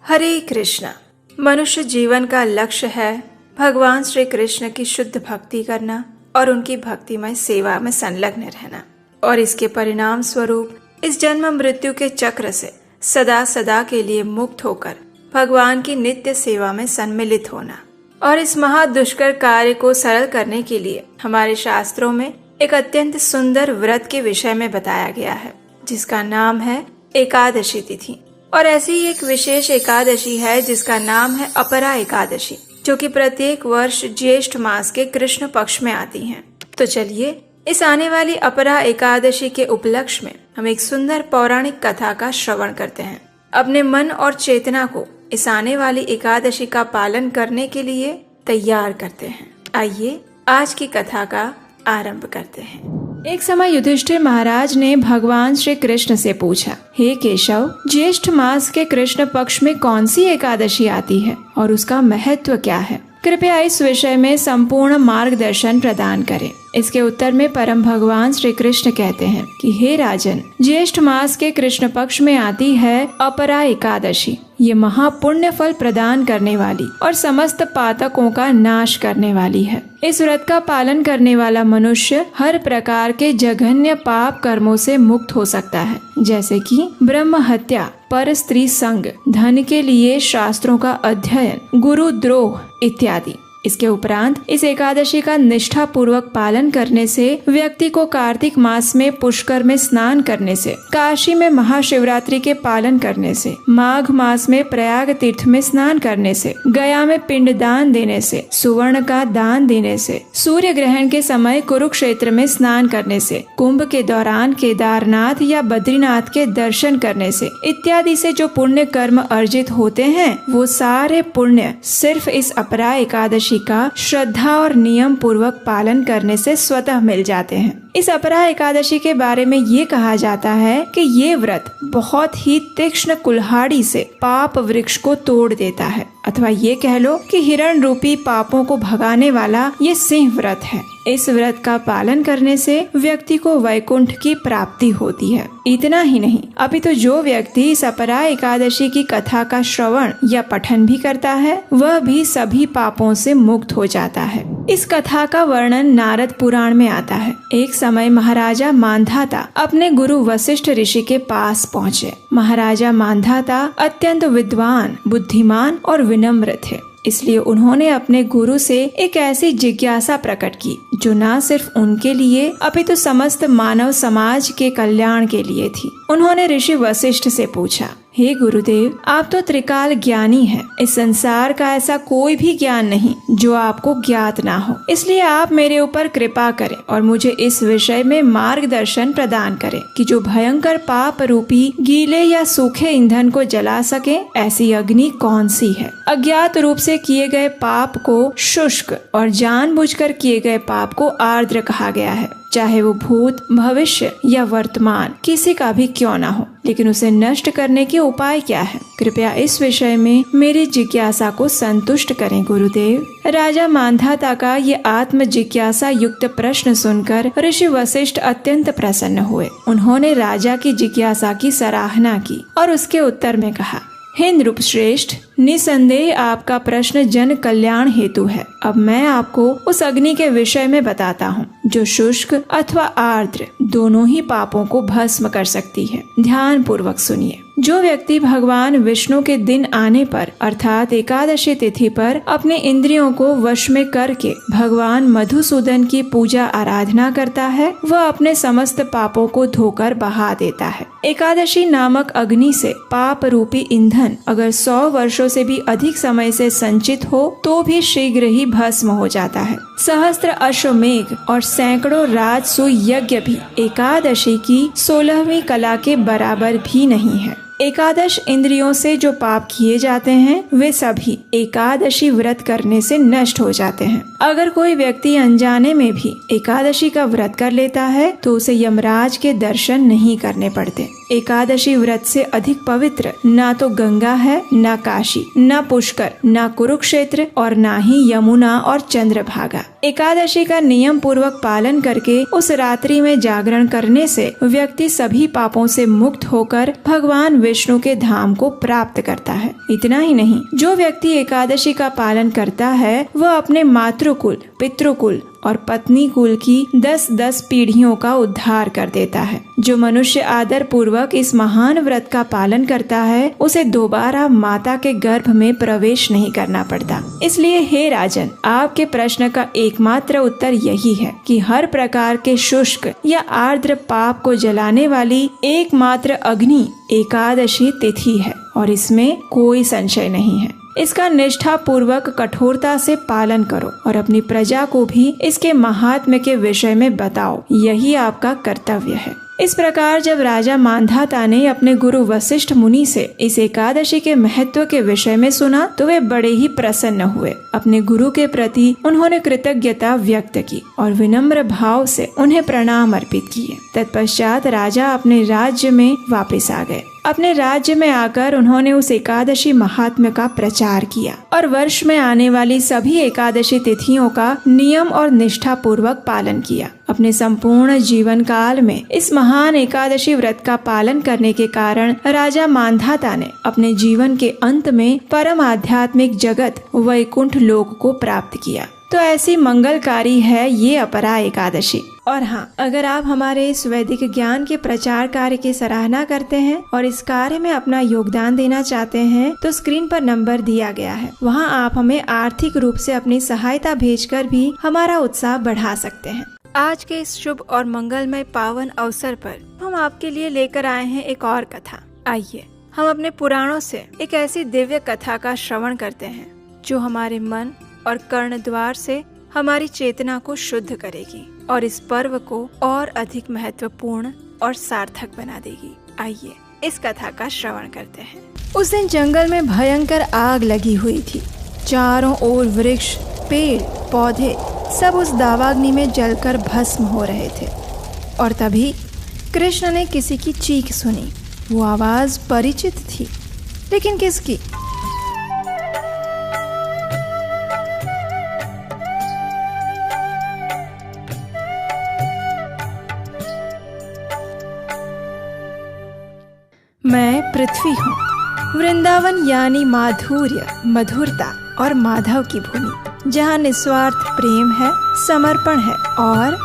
हरे कृष्णा। मनुष्य जीवन का लक्ष्य है भगवान श्री कृष्ण की शुद्ध भक्ति करना और उनकी भक्तिमय सेवा में संलग्न रहना, और इसके परिणाम स्वरूप इस जन्म मृत्यु के चक्र से सदा सदा के लिए मुक्त होकर भगवान की नित्य सेवा में सम्मिलित होना। और इस महादुष्कर कार्य को सरल करने के लिए हमारे शास्त्रों में एक अत्यंत सुंदर व्रत के विषय में बताया गया है, जिसका नाम है एकादशी तिथि। और ऐसी ही एक विशेष एकादशी है जिसका नाम है अपरा एकादशी, जो कि प्रत्येक वर्ष ज्येष्ठ मास के कृष्ण पक्ष में आती हैं। तो चलिए इस आने वाली अपरा एकादशी के उपलक्ष्य में हम एक सुंदर पौराणिक कथा का श्रवण करते हैं। अपने मन और चेतना को इस आने वाली एकादशी का पालन करने के लिए तैयार करते हैं। आइए आज की कथा का आरंभ करते हैं। एक समय युधिष्ठिर महाराज ने भगवान श्री कृष्ण से पूछा, हे केशव, ज्येष्ठ मास के कृष्ण पक्ष में कौन सी एकादशी आती है और उसका महत्व क्या है? कृपया इस विषय में संपूर्ण मार्गदर्शन प्रदान करें। इसके उत्तर में परम भगवान श्री कृष्ण कहते हैं कि हे राजन, ज्येष्ठ मास के कृष्ण पक्ष में आती है अपरा एकादशी। ये महापुण्य फल प्रदान करने वाली और समस्त पातकों का नाश करने वाली है। इस व्रत का पालन करने वाला मनुष्य हर प्रकार के जघन्य पाप कर्मों से मुक्त हो सकता है, जैसे कि ब्रह्म हत्या, पर स्त्री संग, धन के लिए शास्त्रों का अध्ययन, गुरुद्रोह इत्यादि। इसके उपरांत इस एकादशी का निष्ठा पूर्वक पालन करने से व्यक्ति को कार्तिक मास में पुष्कर में स्नान करने से, काशी में महाशिवरात्रि के पालन करने से, माघ मास में प्रयाग तीर्थ में स्नान करने से, गया में पिंड दान देने से, सुवर्ण का दान देने से, सूर्य ग्रहण के समय कुरुक्षेत्र में स्नान करने से, कुंभ के दौरान केदारनाथ या बद्रीनाथ के दर्शन करने से इत्यादि से जो पुण्य कर्म अर्जित होते हैं, वो सारे पुण्य सिर्फ इस अपरा एकादशी का श्रद्धा और नियम पूर्वक पालन करने से स्वतः मिल जाते हैं। इस अपरा एकादशी के बारे में ये कहा जाता है कि ये व्रत बहुत ही तीक्ष्ण कुल्हाड़ी से पाप वृक्ष को तोड़ देता है, अथवा ये कह लो कि हिरण रूपी पापों को भगाने वाला ये सिंह व्रत है। इस व्रत का पालन करने से व्यक्ति को वैकुंठ की प्राप्ति होती है। इतना ही नहीं, अभी तो जो व्यक्ति इस अपरा एकादशी की कथा का श्रवण या पठन भी करता है, वह भी सभी पापों से मुक्त हो जाता है। इस कथा का वर्णन नारद पुराण में आता है। एक समय महाराजा मांधाता अपने गुरु वशिष्ठ ऋषि के पास पहुँचे। महाराजा मांधाता अत्यंत विद्वान, बुद्धिमान और विनम्र थे, इसलिए उन्होंने अपने गुरु से एक ऐसी जिज्ञासा प्रकट की जो न सिर्फ उनके लिए अपितु समस्त मानव समाज के कल्याण के लिए थी। उन्होंने ऋषि वशिष्ठ से पूछा, हे गुरुदेव, आप तो त्रिकाल ज्ञानी हैं। इस संसार का ऐसा कोई भी ज्ञान नहीं जो आपको ज्ञात ना हो, इसलिए आप मेरे ऊपर कृपा करें और मुझे इस विषय में मार्गदर्शन प्रदान करें कि जो भयंकर पाप रूपी गीले या सूखे ईंधन को जला सके, ऐसी अग्नि कौन सी है? अज्ञात रूप से किए गए पाप को शुष्क और जानबूझकर किए गए पाप को आर्द्र कहा गया है, चाहे वो भूत, भविष्य या वर्तमान किसी का भी क्यों ना हो। लेकिन उसे नष्ट करने के उपाय क्या है? कृपया इस विषय में मेरी जिज्ञासा को संतुष्ट करें गुरुदेव। राजा मांधाता का ये आत्म जिज्ञासा युक्त प्रश्न सुनकर ऋषि वशिष्ठ अत्यंत प्रसन्न हुए। उन्होंने राजा की जिज्ञासा की सराहना की और उसके उत्तर में कहा, हे नृप श्रेष्ठ, निसंदेह आपका प्रश्न जन कल्याण हेतु है। अब मैं आपको उस अग्नि के विषय में बताता हूँ जो शुष्क अथवा आर्द्र दोनों ही पापों को भस्म कर सकती है। ध्यान पूर्वक सुनिए। जो व्यक्ति भगवान विष्णु के दिन आने पर अर्थात एकादशी तिथि पर अपने इंद्रियों को वश में करके भगवान मधुसूदन की पूजा आराधना करता है, वह अपने समस्त पापों को धोकर बहा देता है। एकादशी नामक अग्नि से पाप रूपी ईंधन अगर 100 वर्षों से भी अधिक समय से संचित हो तो भी शीघ्र ही भस्म हो जाता है। सहस्त्र अश्वमेघ और सैकड़ों राजसूय यज्ञ भी एकादशी की 16वीं कला के बराबर भी नहीं है। एकादश इंद्रियों से जो पाप किए जाते हैं वे सभी एकादशी व्रत करने से नष्ट हो जाते हैं। अगर कोई व्यक्ति अनजाने में भी एकादशी का व्रत कर लेता है तो उसे यमराज के दर्शन नहीं करने पड़ते। एकादशी व्रत से अधिक पवित्र ना तो गंगा है, ना काशी, ना पुष्कर, ना कुरुक्षेत्र और ना ही यमुना और चंद्रभागा। एकादशी का नियम पूर्वक पालन करके उस रात्रि में जागरण करने से व्यक्ति सभी पापों से मुक्त होकर भगवान विष्णु के धाम को प्राप्त करता है। इतना ही नहीं, जो व्यक्ति एकादशी का पालन करता है वह अपने मातृकुल, पितृकुल और पत्नी कुल की 10-10 पीढ़ियों का उद्धार कर देता है। जो मनुष्य आदर पूर्वक इस महान व्रत का पालन करता है उसे दोबारा माता के गर्भ में प्रवेश नहीं करना पड़ता। इसलिए हे राजन, आपके प्रश्न का एकमात्र उत्तर यही है कि हर प्रकार के शुष्क या आर्द्र पाप को जलाने वाली एकमात्र अग्नि एकादशी तिथि है और इसमें कोई संशय नहीं है। इसका निष्ठा पूर्वक कठोरता से पालन करो और अपनी प्रजा को भी इसके महात्म्य के विषय में बताओ। यही आपका कर्तव्य है। इस प्रकार जब राजा मांधाता ने अपने गुरु वशिष्ठ मुनि से इस एकादशी के महत्व के विषय में सुना तो वे बड़े ही प्रसन्न हुए। अपने गुरु के प्रति उन्होंने कृतज्ञता व्यक्त की और विनम्र भाव से उन्हें प्रणाम अर्पित किए। तत्पश्चात राजा अपने राज्य में वापस आ गए। अपने राज्य में आकर उन्होंने उस एकादशी महात्म्य का प्रचार किया और वर्ष में आने वाली सभी एकादशी तिथियों का नियम और निष्ठा पूर्वक पालन किया। अपने संपूर्ण जीवन काल में इस महान एकादशी व्रत का पालन करने के कारण राजा मांधाता ने अपने जीवन के अंत में परम आध्यात्मिक जगत वैकुंठ लोक को प्राप्त किया। तो ऐसी मंगलकारी है ये अपरा एकादशी। और हाँ, अगर आप हमारे इस वैदिक ज्ञान के प्रचार कार्य की सराहना करते हैं और इस कार्य में अपना योगदान देना चाहते हैं तो स्क्रीन पर नंबर दिया गया है, वहाँ आप हमें आर्थिक रूप से अपनी सहायता भेजकर भी हमारा उत्साह बढ़ा सकते हैं। आज के इस शुभ और मंगलमय पावन अवसर पर हम आपके लिए लेकर आए हैं एक और कथा। आइए हम अपने पुराणों से एक ऐसी दिव्य कथा का श्रवण करते हैं जो हमारे मन और कर्ण द्वार से हमारी चेतना को शुद्ध करेगी और इस पर्व को और अधिक महत्वपूर्ण और सार्थक बना देगी। आइए इस कथा का श्रवण करते हैं। उस दिन जंगल में भयंकर आग लगी हुई थी। चारों ओर वृक्ष, पेड़, पौधे सब उस दावाग्नि में जलकर भस्म हो रहे थे। और तभी कृष्ण ने किसी की चीख सुनी। वो आवाज परिचित थी, लेकिन किसकी? मैं पृथ्वी हूँ, वृंदावन यानी माधुर्य, मधुरता और माधव की भूमि, जहाँ निस्वार्थ प्रेम है, समर्पण है और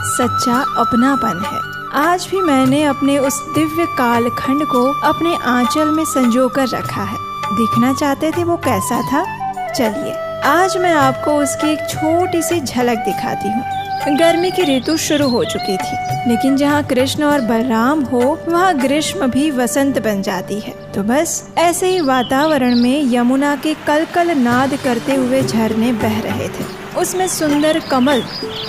सच्चा अपनापन है। आज भी मैंने अपने उस दिव्य कालखंड को अपने आंचल में संजो कर रखा है। देखना चाहते थे वो कैसा था? चलिए आज मैं आपको उसकी एक छोटी सी झलक दिखाती हूँ। गर्मी की ऋतु शुरू हो चुकी थी, लेकिन जहाँ कृष्ण और बलराम हो वहाँ ग्रीष्म भी वसंत बन जाती है। तो बस ऐसे ही वातावरण में यमुना के कलकल नाद करते हुए झरने बह रहे थे। उसमें सुंदर कमल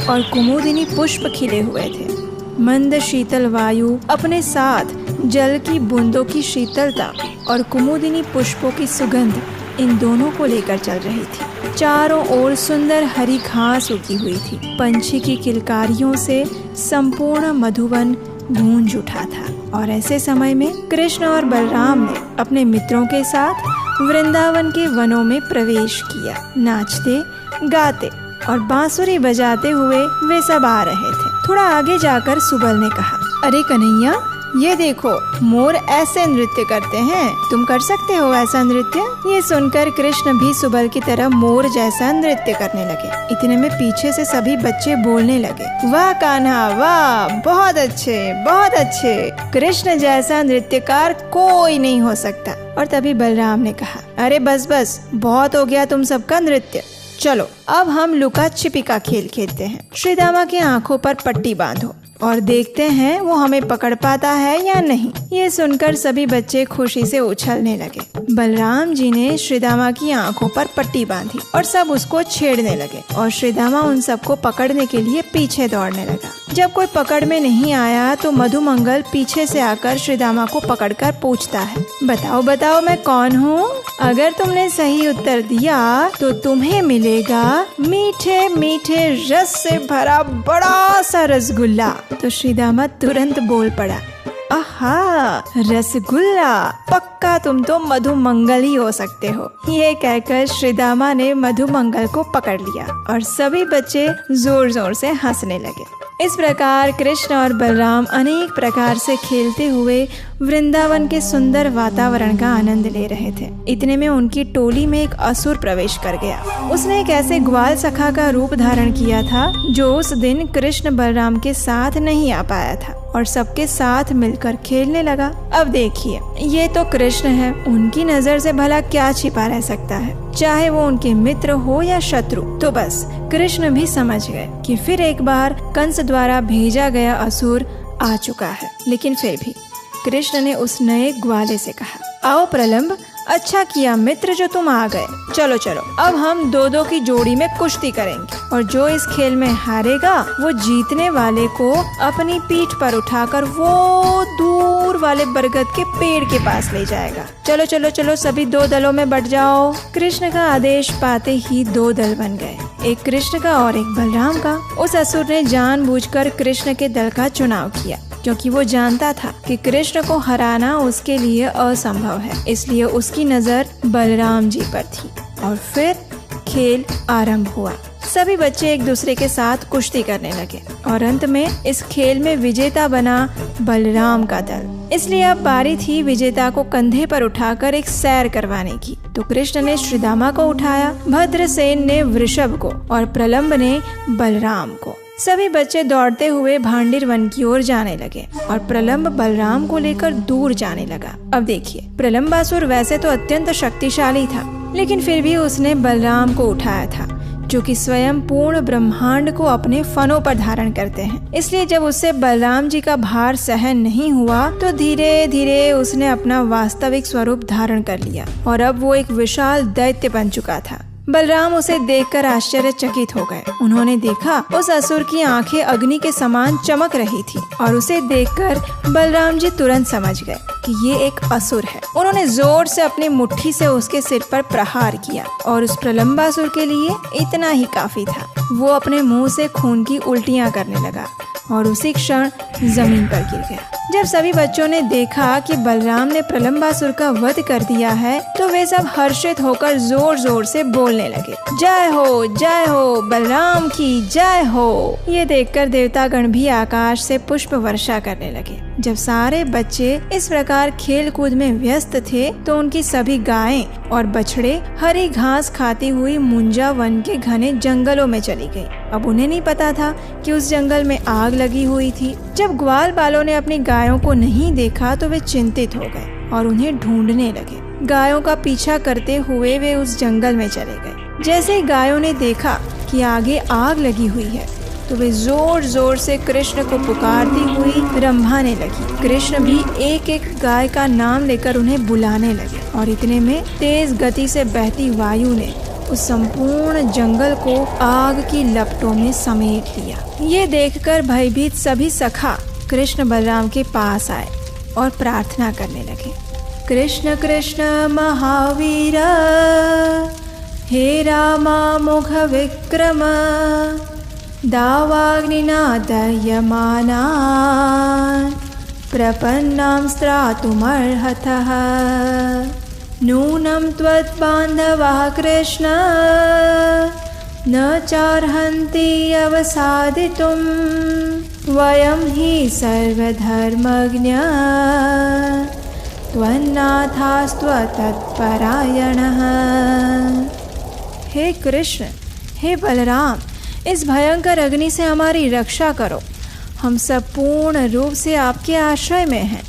और कुमुदिनी पुष्प खिले हुए थे। मंद शीतल वायु अपने साथ जल की बूंदों की शीतलता और कुमुदिनी पुष्पों की सुगंध इन दोनों को लेकर चल रही थी। चारों ओर सुंदर हरी घास उगी हुई थी। पंछी की किलकारियों से संपूर्ण मधुवन गूंज उठा था। और ऐसे समय में कृष्ण और बलराम ने अपने मित्रों के साथ वृंदावन के वनों में प्रवेश किया। नाचते, गाते और बांसुरी बजाते हुए वे सब आ रहे थे। थोड़ा आगे जाकर सुबल ने कहा, अरे कन्हैया, ये देखो, मोर ऐसे नृत्य करते हैं, तुम कर सकते हो ऐसा नृत्य? ये सुनकर कृष्ण भी सुबल की तरह मोर जैसा नृत्य करने लगे। इतने में पीछे से सभी बच्चे बोलने लगे, वाह कान्हा वाह, बहुत अच्छे, बहुत अच्छे, कृष्ण जैसा नृत्यकार कोई नहीं हो सकता। और तभी बलराम ने कहा, अरे बस बस, बहुत हो गया तुम सबका नृत्य, चलो अब हम लुका छिपी का खेल खेलते हैं। श्रीदामा की आंखों पर पट्टी बांधो और देखते हैं वो हमें पकड़ पाता है या नहीं। ये सुनकर सभी बच्चे खुशी से उछलने लगे। बलराम जी ने श्रीदामा की आंखों पर पट्टी बांधी और सब उसको छेड़ने लगे और श्रीदामा उन सबको पकड़ने के लिए पीछे दौड़ने लगा। जब कोई पकड़ में नहीं आया तो मधुमंगल पीछे से आकर श्रीदामा को पकड़कर पूछता है, बताओ बताओ मैं कौन हूँ? अगर तुमने सही उत्तर दिया तो तुम्हें मिलेगा मीठे मीठे रस से भरा बड़ा सा रसगुल्ला। तो श्रीदामा तुरंत बोल पड़ा, आहा, रसगुल्ला, पक्का तुम तो मधुमंगल ही हो सकते हो। ये कहकर श्रीदामा ने मधुमंगल को पकड़ लिया और सभी बच्चे जोर जोर से हंसने लगे। इस प्रकार कृष्ण और बलराम अनेक प्रकार से खेलते हुए वृंदावन के सुंदर वातावरण का आनंद ले रहे थे। इतने में उनकी टोली में एक असुर प्रवेश कर गया। उसने एक ऐसे ग्वाल सखा का रूप धारण किया था जो उस दिन कृष्ण बलराम के साथ नहीं आ पाया था और सबके साथ मिलकर खेलने लगा। अब देखिए, ये तो कृष्ण है, उनकी नजर से भला क्या छिपा रह सकता है, चाहे वो उनके मित्र हो या शत्रु। तो बस कृष्ण भी समझ गए कि फिर एक बार कंस द्वारा भेजा गया असुर आ चुका है। लेकिन फिर भी कृष्ण ने उस नए ग्वाले से कहा, आओ प्रलंब, अच्छा किया मित्र जो तुम आ गए। चलो चलो, अब हम दो दो की जोड़ी में कुश्ती करेंगे और जो इस खेल में हारेगा वो जीतने वाले को अपनी पीठ पर उठाकर वो दूर वाले बरगद के पेड़ के पास ले जाएगा। चलो चलो चलो, सभी दो दलों में बट जाओ। कृष्ण का आदेश पाते ही दो दल बन गए, एक कृष्ण का और एक बलराम का। उस असुर ने जानबूझकर कृष्ण के दल का चुनाव किया क्योंकि वो जानता था कि कृष्ण को हराना उसके लिए असंभव है, इसलिए उसकी नजर बलराम जी पर थी। और फिर खेल आरंभ हुआ। सभी बच्चे एक दूसरे के साथ कुश्ती करने लगे और अंत में इस खेल में विजेता बना बलराम का दल। इसलिए अब बारी थी विजेता को कंधे पर उठाकर एक सैर करवाने की। तो कृष्ण ने श्रीदामा को उठाया, भद्रसेन ने वृषभ को और प्रलंब ने बलराम को। सभी बच्चे दौड़ते हुए भांडिर वन की ओर जाने लगे और प्रलंब बलराम को लेकर दूर जाने लगा। अब देखिए, प्रलंबासुर वैसे तो अत्यंत शक्तिशाली था, लेकिन फिर भी उसने बलराम को उठाया था जो कि स्वयं पूर्ण ब्रह्मांड को अपने फनों पर धारण करते हैं। इसलिए जब उससे बलराम जी का भार सहन नहीं हुआ तो धीरे धीरे उसने अपना वास्तविक स्वरूप धारण कर लिया और अब वो एक विशाल दैत्य बन चुका था। बलराम उसे देखकर आश्चर्यचकित हो गए। उन्होंने देखा उस असुर की आंखें अग्नि के समान चमक रही थी और उसे देखकर बलराम जी तुरंत समझ गए कि ये एक असुर है। उन्होंने जोर से अपनी मुट्ठी से उसके सिर पर प्रहार किया और उस प्रलंबासुर के लिए इतना ही काफी था। वो अपने मुंह से खून की उल्टियां करने लगा और उसी क्षण जमीन पर गिर गया। जब सभी बच्चों ने देखा कि बलराम ने प्रलंबासुर का वध कर दिया है तो वे सब हर्षित होकर जोर जोर से बोलने लगे, जय हो बलराम की जय हो। ये देखकर देवतागण भी आकाश से पुष्प वर्षा करने लगे। जब सारे बच्चे इस प्रकार खेल कूद में व्यस्त थे तो उनकी सभी गायें और बछड़े हरी घास खाती हुई मुंजा वन के घने जंगलों में चली गई। अब उन्हें नहीं पता था कि उस जंगल में आग लगी हुई थी। जब ग्वाल बालों ने अपनी गायों को नहीं देखा तो वे चिंतित हो गए और उन्हें ढूंढने लगे। गायों का पीछा करते हुए वे उस जंगल में चले गए। जैसे ही गायों ने देखा कि आगे आग लगी हुई है तो वे जोर जोर से कृष्ण को पुकारती हुई रंभाने लगी। कृष्ण भी एक एक गाय का नाम लेकर उन्हें बुलाने लगे और इतने में तेज गति से बहती वायु ने उस संपूर्ण जंगल को आग की लपटों में समेट लिया। ये देखकर भयभीत सभी सखा कृष्ण बलराम के पास आए और प्रार्थना करने लगे, कृष्ण कृष्ण महावीर, हे रामा मुख विक्रम, दावाग्निना दह्यमाना प्रपन्नां स्त्रातुमर्हतः, नूनं त्वद्बान्धवः कृष्ण न चार्हन्ति अवसादितुं, वयं हि सर्वधर्मज्ञा त्वन्नाथास्त्वतत्परायणः। हे कृष्ण, हे बलराम, इस भयंकर अग्नि से हमारी रक्षा करो। हम सब पूर्ण रूप से आपके आश्रय में हैं।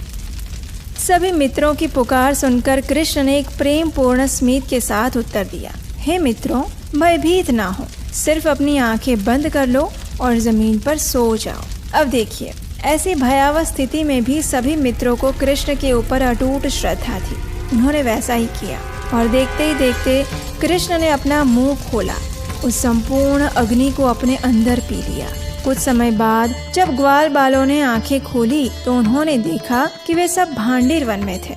सभी मित्रों की पुकार सुनकर कृष्ण ने एक प्रेम पूर्ण स्मित के साथ उत्तर दिया, हे मित्रों, भयभीत ना हो, सिर्फ अपनी आंखें बंद कर लो और जमीन पर सो जाओ। अब देखिए, ऐसी भयावह स्थिति में भी सभी मित्रों को कृष्ण के ऊपर अटूट श्रद्धा थी। उन्होंने वैसा ही किया और देखते ही देखते कृष्ण ने अपना मुंह खोला, उस संपूर्ण अग्नि को अपने अंदर पी लिया। कुछ समय बाद जब ग्वाल बालों ने आंखें खोली तो उन्होंने देखा कि वे सब भांडिर वन में थे।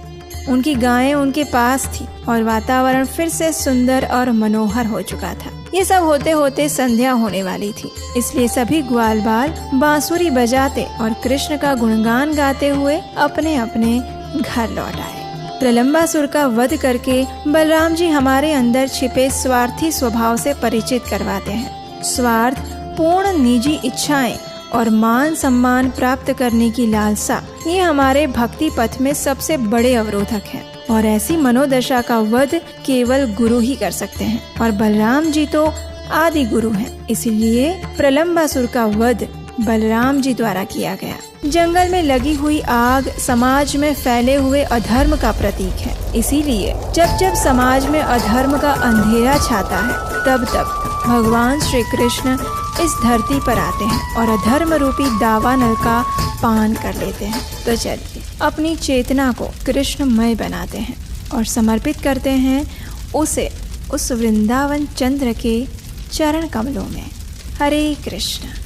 उनकी गायें उनके पास थी और वातावरण फिर से सुंदर और मनोहर हो चुका था। ये सब होते होते संध्या होने वाली थी, इसलिए सभी ग्वाल बाल बांसुरी बजाते और कृष्ण का गुणगान गाते हुए अपने अपने घर लौट आए। प्रलंबासुर का वध करके बलराम जी हमारे अंदर छिपे स्वार्थी स्वभाव से परिचित करवाते हैं। स्वार्थ, पूर्ण निजी इच्छाएं और मान सम्मान प्राप्त करने की लालसा, ये हमारे भक्ति पथ में सबसे बड़े अवरोधक हैं और ऐसी मनोदशा का वध केवल गुरु ही कर सकते हैं और बलराम जी तो आदि गुरु हैं। इसीलिए प्रलंबासुर का वध बलराम जी द्वारा किया गया। जंगल में लगी हुई आग समाज में फैले हुए अधर्म का प्रतीक है। इसीलिए जब जब समाज में अधर्म का अंधेरा छाता है, तब तब भगवान श्री कृष्ण इस धरती पर आते हैं और अधर्म रूपी दावानल का पान कर लेते हैं। तो चलिए अपनी चेतना को कृष्णमय बनाते हैं और समर्पित करते हैं उसे उस वृंदावन चंद्र के चरण कमलों में। हरे कृष्ण।